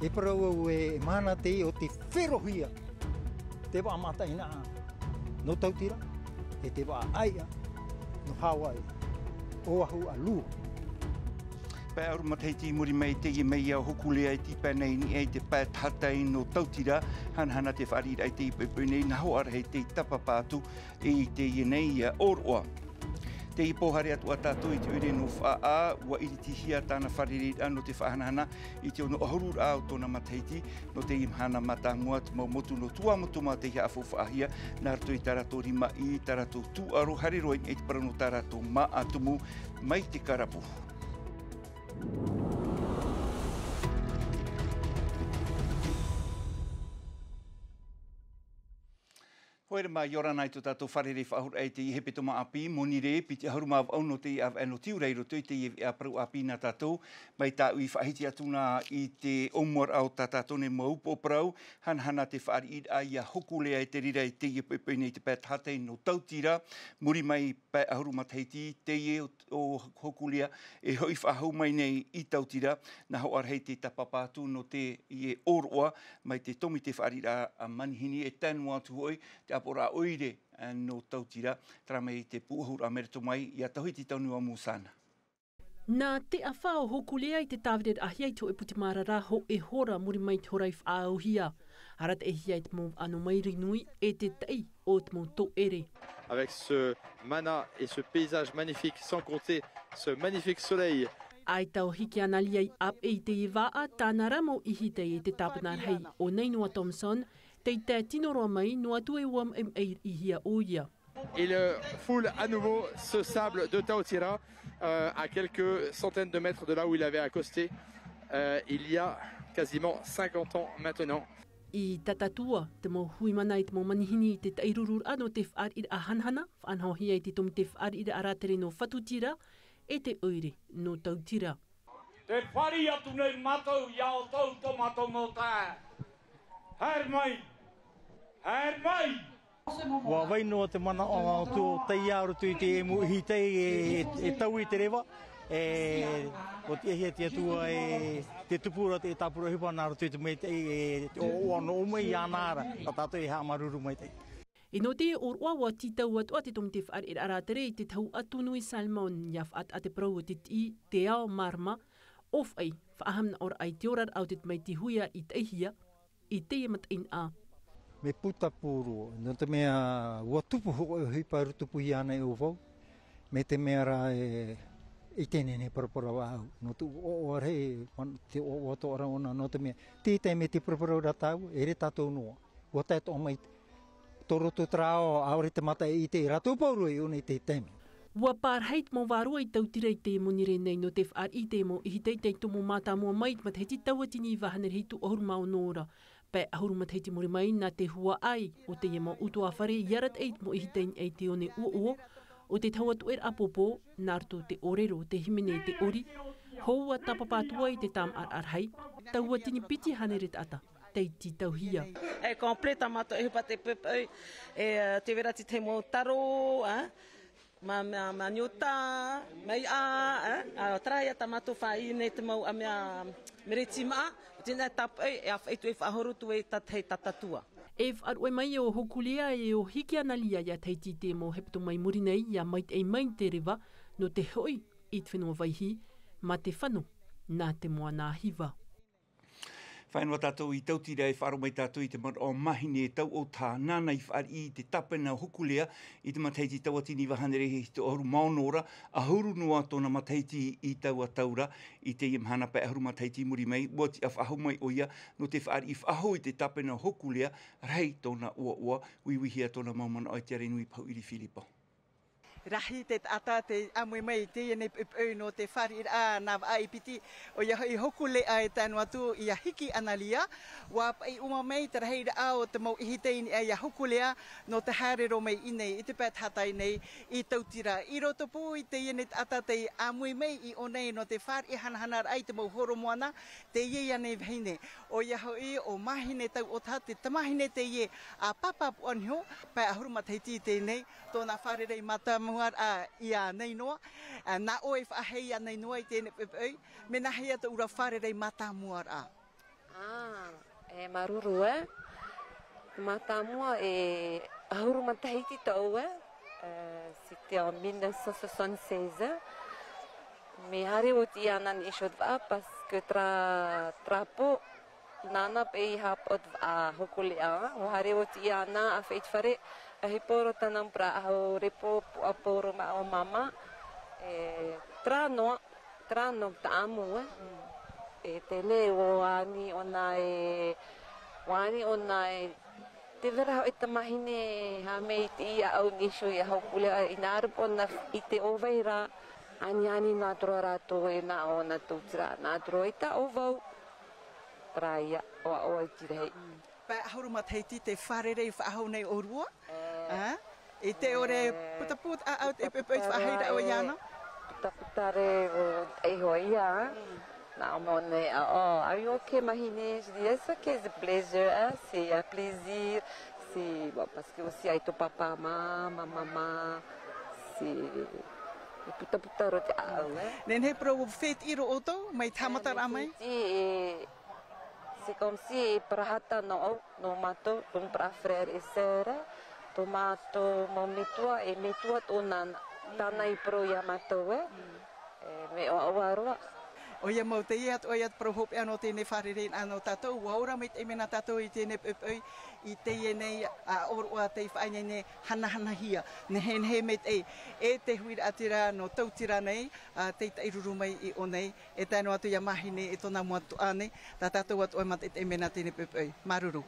E parau e mana te o te wherohia. Te wā mata ina no tautira, e te wā aia no Hawaii, o ahu a lua. Pea aru mataiti muri mai te i mei au hokulea i tipa nei ni e te pēt hatai no tautira, hanhana te wharira i te ipepe nei, na hoa hei te tapapātu i te i nei oroa. Te i pohare atu a tātou i te ure no whaa, ua iritihia tāna wharirira no te whahanahana i te ono ahurura au tōna mataiti, no te imhana matangua te mau motu no tuamotu ma te hea whawhaahia, nā rato i tarato rima i tarato tuaro hariroin e te parano tarato ma atumu mai te karapu. Hoere mai ora nei tō tātou wharere whahura e te i hepe toma api, monirē, piti haruma au no te no tiurai roto i te i aprau api nā tātou, mai tā ui whahiti atuna i te omor au tā tātou ne maupo prau, hanhana te whaari i a hokulea e te rira i te i pepe nei te pēt hatei no tautira, muri mai pē ahuruma teiti, te i o hokulea e hoi whahau mai nei i tautira, na hoar hei te tapapātu no te i oroa, mai te tomi te whaari a manihini e tēnua atu hoi, te apora oire no tautira, tera mai te puhura merito mai, ia tauhiti taunua mūsana. Nā te awhao hokulea i te tāwere ahia i tō e puti marara ho e hora muri mai tōrai whaauhia. Harat e hia i te mō ano mairi nui e te tei o te mō tō ere. Avec ce mana et ce paysage magnifique, sans compter ce magnifique soleil. Ai tau hiki ana liai ap e te i waa tāna ramo ihi te e te tāpana hei o nei noa Thomson, te te tino roa mai noa tue uam i hia oia. Il foule à nouveau ce sable de Taotira à quelques centaines de mètres de là où il avait accosté il y a quasiment 50 ans maintenant. I tatatua, te mō huimana i te mō manihini i te tairurur ano te whaar i a hanhana, whanhohia i te tomi te whaar i a aratere no whatutira, e te oire no tautira. Te whari atu nei matau i ao tau tomato mō tā. Her mai! Her mai! Wa wainoa te mana o tō tei auru tui te emu hi tei e tau i te rewa. O te ehia te atua te tupura te tapura hipa nāra tui te mei te o ano o mei anāra. Ta tātou e haa maruru mai te. E no te oroa wa titau atua te tomi te whaar e aratere i te tau atunui salmon ia whaat a te prau o te ti te ao marma of ai whaahamna ora ai te orar au te mei te huia i te ehia i te mat in a. Me puta pūro, no te mea ua tupu hoko e hipa rutupu hi ana e o vau, me te mea ra e tenene parapara wāhu. No tu o rei, te o to ora ona, no te mea, tētai me te parapara ora tau, e re tātou noa. Ua tātou mai, toroto trao, aore te mata i te rato pauru e one te tēme. Ua pārheit mō wārua i tautira i te monirē nei no te whaar i te mō i hitei te tomo mātā mua mai, mat hei ti tauatini i wahaner hitu ahuru mao nōra. Pē ahuru mat hei ti muri mai nā te hua ai o te iema utu a whare iarat eit mo i hitei ei te one uo o te tauatu er apopo nārto te orero te himene te ori, houa tapapātua i te tam ar hei, tauatini piti haneret ata. Teiti tauhia. E kompleta mato e hupa te pepe, e te vera te mo taro, ma nyota, mai a traia tamato whai nei te mau a mea mereti maa, tēnei tapu e a whaitu e whahoro tu e tathei tatatua. E whaarue mai o hokulea e o hiki analia ia teiti te mo hepto mai muri nei ia mait e mai te rewa no te hoi i te whenua waihi ma te whanu nā te moa nā hiva. Whainua tātou i tautira e wharo mai tātou i te mara o mahine e tau o tā nāna i whaari i te tapena hokulea i te mataiti tauatini wahanere he te oru maonora a huru noa tōna mataiti i taua taura i te imhana pai ahuru mataiti muri mai ua ti a whahau mai o ia no te whaari i whahau i te tapena hokulea rei tōna ua wiwihia tōna maumana o te arenui pau iri Filipo. Rahi te ata te amui mai te ene no te whari a nā ai piti o ia i hokule ai tānu atu i a hiki analia wa pai uma mai te rahi a o te mau ihi teini ai a hokulea no te harero mai inei i te pēt hatai nei i tautira. I roto pū i te ene ata te amui mai i o nei no te whari i hanahana ai te mau horo moana te ie ane vheine. O ia hoi o mahine tau o tā te tamahine te ie a papapu anho pai ahuru mataiti tēnei tōna whare rei mata a ia nei noa, nā oe whahei a nei noa i tēne pepei, me nā hea te ura whare rei mata muar a. E maruru matamua e ahuru matahiti tau c'était en 1976 me hari uti anan ishod va parce que trapo nana pe hapot a hokuli o hari uti ana a feit fare a hiporo tanam pra a repo aporo ma o mama trano tamu e tele o ani ona te vera ita mahine ha me ti au ngisho ya hokuli inar pon ite oveira ani na trorato e na ona tutra na troita ovo praia o tirei pa huru matheiti te farere fa ho nei orua e te ore putaput a out e pe fa haida o yana putaputare e hoia na mone are you okay mahine yes okay c'est plaisir c'est un plaisir c'est bon parce que aussi ai to papa mama c'est puta roti au nen he pro fet iro oto mai tamata ramai c'est comme si prahata no mato un pra frère et sœur tomato momitua e mitua tonan tanai pro yamato me o Oia mau te iat oia pro hop ano tene farere ano tatou waura met emena tatou I tene I te nei a orua te whaine ne hana hia ne hen he met e te hui atira no tautira nei te tairuru mai I onei e tano atu ia mahine e tona moatu ane ta tatou atu oia mat emena tene maruru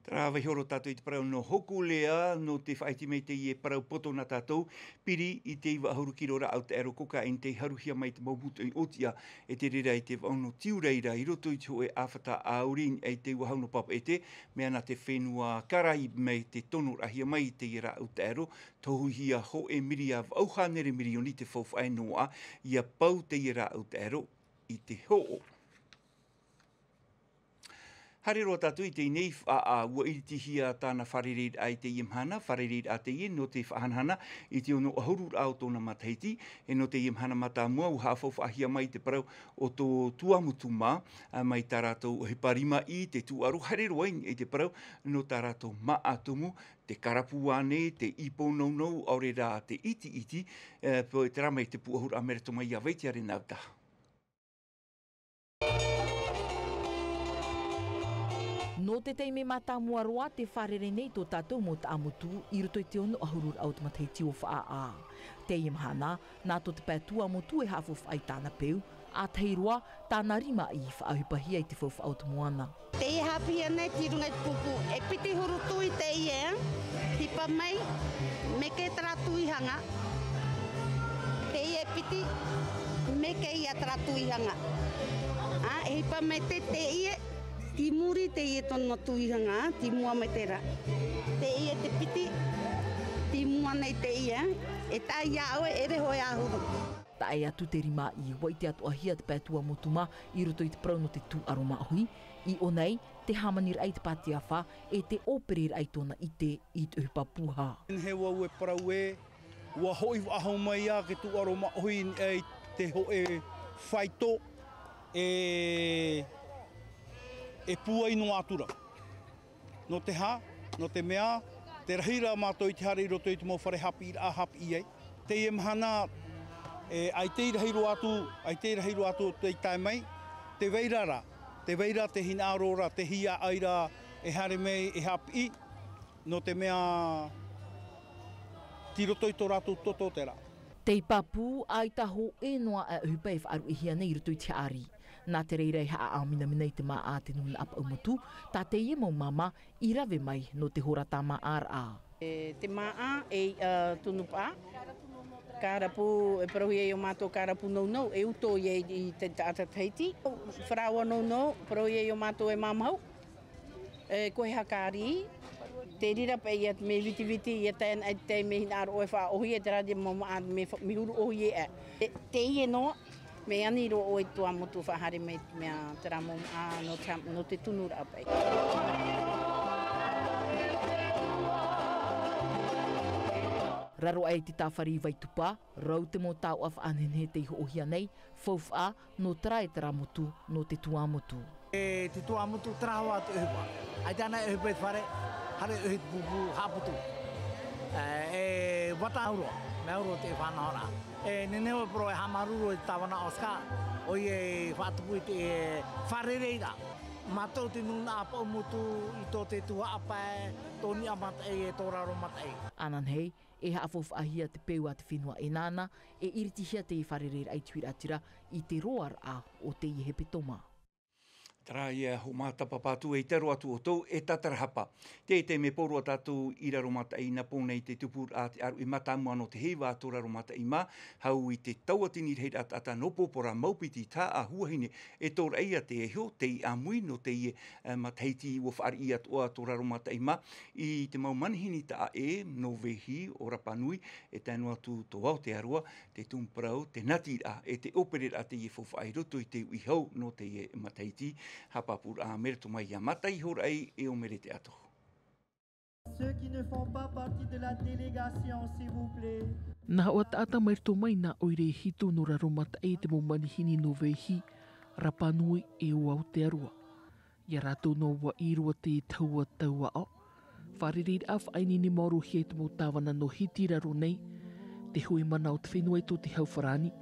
Trawa horo tātou I te parau no hoku lea, no te whaiti mei te I e parau poto na tātou, piri I te iwa ahuru ki rora au te aerokoka en te haruhia mai te maubutu I otia e te rera I te wauno tiureira I roto I te hoe awhata aurin e te iwa hauno papa e te, mea na te whenua karai mei te tono rahia mai te ira au te aero, tohu hia ho e miri a auhanere mirioni te whawhai noa, ia pau te ira au te aero I te ho'o. Hare roa tātou I te nei ua iritihia tāna wharereid ai te imhana, wharereid a te ie no te whahanhana I te ono ahurur au tōna mataiti, e no te imhana mata mua u hawhau ahia mai te parau o tō tuamutu mā, mai tā rātou he parima I te tuaru, hare roa I te parau no tā rātou maatumu, te karapu ane, te ipo nou, aure rā te iti, po te ramai te puahur a mera mai a veiti are nautaha. No te teime matamua roa te wharere nei tō tātou mo te amutu I roto I te ono ahurur au te matahiti o whaa. Te imhana, nā tō te pētua mo tu e hawhuf ai tāna peu, a tei roa tāna rima I whaahupahia I te whawhuf au te moana. Te I hapia nei ti rungai pupu, e piti huru tui te ie, hipa mai, me ke tratu I hanga. Te ie piti, me ke ia tratu I hanga. E hipa mai te ie, Ti muri te ie tono tuihanga, ti mua mai te ra. Te ie te piti, ti mua nei te ie, e tai aoe ere hoi ahuru. Ta e atu te rima I wai te atu ahia te pētua motuma I roto I te parau no te tū aroma hui. I o nei, te hamanir ai te pāti awha e te operir ai tōna I te upa puha. He wau e parau ua hoi ahau mai a ke tū aroma hui e te ho e whaito e pua I no atura. No te ha, no te mea, te rahira mātou I te hare I roto I te mau whare hapi a hapi I ei. Te ie mahana, ai te rahiro atu te tai mai, te veirara, te hina arora, te hia aira e hare mei e hapi I, no te mea ti roto I tō rātou toto te rā. Te papu ai taho e noa a uhupa e whaaru I hia nei I roto I te ari. Nā te reirei haa a mina i te maa a te nuna apa umutu, tā te ie mau mama I rave mai no te horata maa ara. Te maa e tunupa, karapu, e parahui e o mātou karapu nou, e uto I te atateiti. Wharaua nou, parahui e o mātou e mamau, koe hakari, te rira pa I me viti I tēn ai te me hina aro e wha ohi e te radi mama me huru ohi e. Te ie noa, me ani ro o I tua motu whahare me mea te ramo no te tunura apai. Raro ai te tāwhari vai tupa, rau te mo tau af anhenhe te iho ohia nei, fauwha no trai tera motu no te tuamotu. Te tuamotu trawa te uhipa. Ai tana uhipa te whare, hare uhit bubu haputu. Wata auro, me auro te whanahora. Nenewa pro e hamaruro e tawana oska, o e whatupu te wharereira. Matou te nuna apa umutu i tō te tua apa e, tōni amata e tōraro mata e. Anan hei, e haafof ahia te peu a te whenua e nāna, e iritihia te i wharereira ai tuira atira i te roar a o te i hepe toma. Tara ia ho mātapa pātu e tero atu o tau e tatarahapa. Te me poro tātou i raro mata i na pōnei te tupur a te aru i matamua no te hewa tō raro mata i mā, hau i te tauatini rei ata no pōpora maupiti tā a huahine e tōra ia te ehio, te i amui no te i mataiti i wafari i atoa tō raro mata i mā, i te mau manihini tā e no vehi o Rapanui e tēnu atu tō wau te arua, te tumparau, te nati a e te opere a te i whawhai roto i te uihau no te i mataiti, hapapur a merto mai a matai horai e o merete ato. Ceux qui ne font pas partie de la délégation, s'il vous plaît. Nā o taata merto mai nā oire hito no raro mata e te mo manihini no vehi, Rapanui e o Aotearoa. Ia rātou no wa irua te taua taua o. Wharereir af aini ni mauru hei te mo tāwana no hiti raro nei, te hui mana o te whenua to te hauwharani,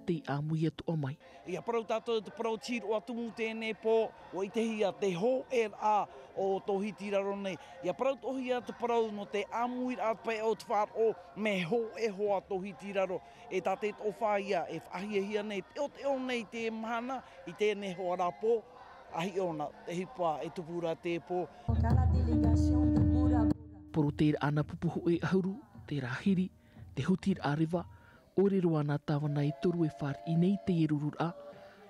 te amui atu o mai. Ia parau tātou te parau tiro atumu tēnei pō, o i te hia te ho e a o tō hiti raro nei. Ia parau tohi a te parau no te amui a pai o te whār o me ho e hoa tō hiti raro. E tā te tō whāia e whahia hia nei, te o nei te mahana i tēnei hoa rā pō, ahi ona te hipa e tupura te pō. Poro te ana pupuho e ahuru, te rahiri, te hutir ariwa, ore roa nā tāwana e toru e whār i nei te erurura,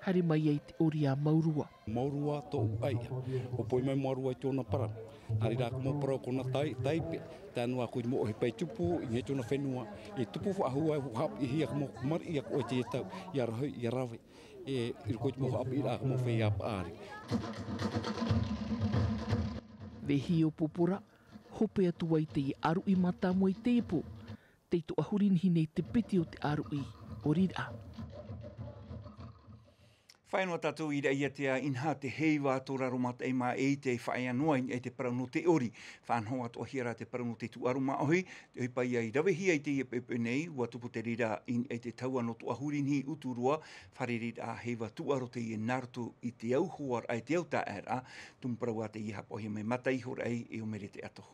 hari mai ei te ori a maurua. Maurua tō ai, o poi mai maurua i tōna para. Ari rā mo parau kona taipe, tānu a koe mo he pai tupu, i ngai tōna whenua, e tupu whaahua e hap i hia mo mari i a koe te tau, i a rahoi, i a rawe, e koe mo hap i rā mo whei ap aari. Vehi o popora, hope atu ai te i aru i mata mo i te epo, te to ahurinhi nei te piti o te aru i orira. Whainua tātou i rei atea inha te heiwa tō raro mata e mā e te whaia noa e te parau no te ori. Whanho atu ahira te parau no te tuaru mā ohi, te hui pai ai rawehi ai te epepe nei, ua tupu te rira in e te taua no to ahurinhi uturua, whare rira heiwa tuaro te i naruto i te au hoar ai te au tā era, tumparau a te i hapohi mai matai horai e o merete ato.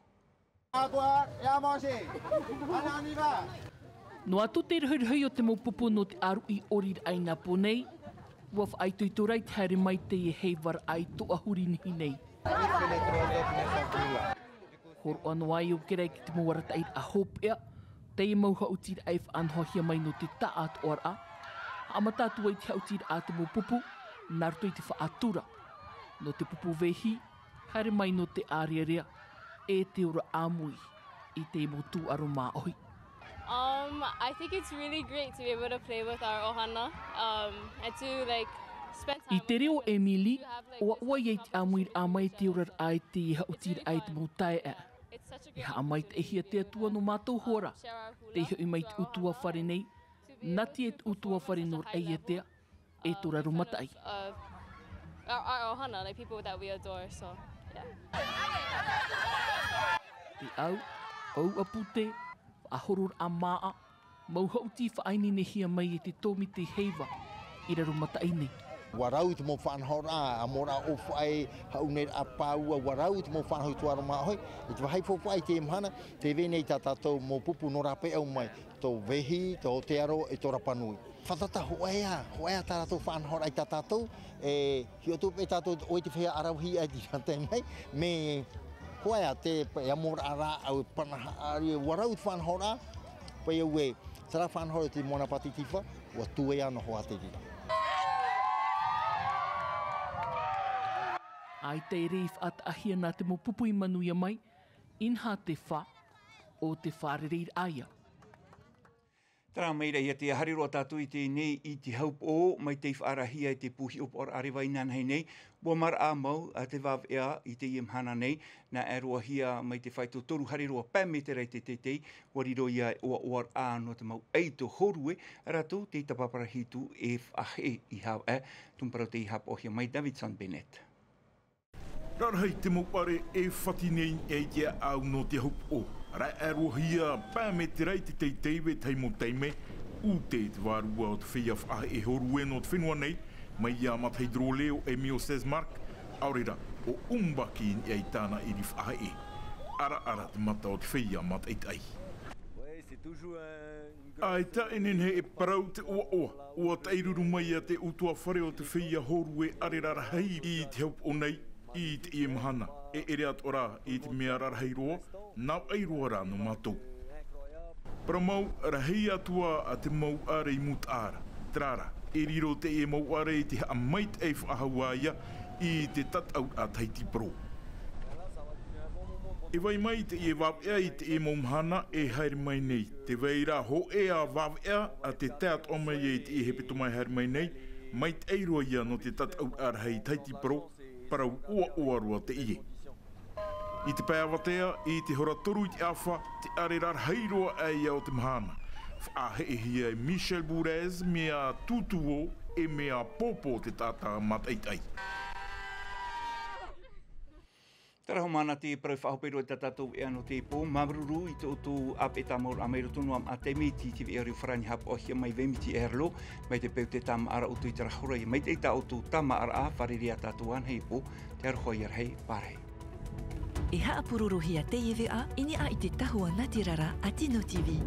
No atu te rehurhui o te maupupu no te aru i orir ai ngā ponei, waf ai tui turai te haere mai te e heiwar ai to ahuri nihi nei. Horo anu ai o kerei ki te moarata i a hop ea, te e mauha utir ai whanhohia mai no te taat oar a, amatatu ai te hautir a te maupupu, narto i te whaatura. No te pupu vehi, haere mai no te area e te ora amui i te motu aro mā ohi. I think it's really great to be able to play with our ohana and to spend time. I te reo Emily, o ua iei te amuir a mai te orar ai te i hautir ai te mautai e. I haa mai te ehia te atua no mātou hora, te iho i mai te utua whare nei, nati e te utua whare nor ei e tea, e tora rumatai. Our ohana, people that we adore, so yeah. Te au apute, ahoror a maa, mauhauti whaaini nehia mai e te tomi te heiwa, i raro matai nei. Warau te mo whanhora a mora o whae haunei a pāua, warau te mo whanhoi tuara mahoi, i te wahai whawhai te mhana, te venei tā tātou mo pupu no rape au mai, tō vehi, tō Aotearoa e tō Rapanui. Whatata hoea tā tātou whanhora i tā tātou, hiotu e tātou oi te whea arauhi ai ti rātai mai, me hoea te ea mora ara au panahaari warau te whanhora, pai au e tara whanhora te mona pati tifa, ua tue ana hoa te rira. Ai te reif at ahia nā te mo pupui manuia mai, inha te wha o te wharereir aia. Tara meira ia te hariroa tātou I te nei I te haupo mai te whaarahia I te puhi upo or arewa I nanhei nei. Bua mara a mau a te wav ea I te imhana nei. Na aroa hia mai te whaito toru hariroa pā me te rei te tetei. Wariro ia oa oar a no te mau eito horue. Arato te tapapara hitu e whahe I hau e. Tumparau te I hap ohia mai Davidson Bennett. Rarhei te mopare e whati nei e kia au no te haupo. Rai arohia pā me te rei te teiteiwe tei mo teime, u te warua o te whia whahe e horue no te whenua nei, mai ia matai droleo e mio Sesmark, aurera o umbaki I ei tāna I ri whahe e. Ara te mata o te whia mat eitai. Ai ta enenhe e parau te oa, ua teiruru mai a te utua whare o te whia horue arerara hei I te haup o nei, I te I mahana, e ere at ora I te mea rarahei roa, nau ei roa rā no mātou. Para mau, rahei atua a te mau are I mut ara. Trara, e riro te e mau are I te amait e whaahawaia I te tatau a Taiti Pro. E vai mai te e wawea I te e maumhana e haere mai nei. Te weira ho e a wawea a te teat o mai e te e hepeto mai haere mai nei, mai te eiroa ia no te tatau ara hei Taiti Pro, parau ua roa te ie. I te pēawatea, I te hora toru I te awha, te arerar heiroa ai au te mahana. Whaahehia e Michel Bourez mea tutuo e mea popo te tata mataitai. Tara mana te prau whahopero I tatatou e ano te pō, mamaruru I te otu ap e tamor a meiro tonu am a te meti te vea riu wharani hap o hia mai vemiti e herlo, mai te peu te tama ara utu I te rahura I mai te ita otu tama ara a wharerea tātuan hei pō, te arhoi ar hei pārhei. E haapururu hia te iwi a, ini a I te tahua Natirara a Tino TV.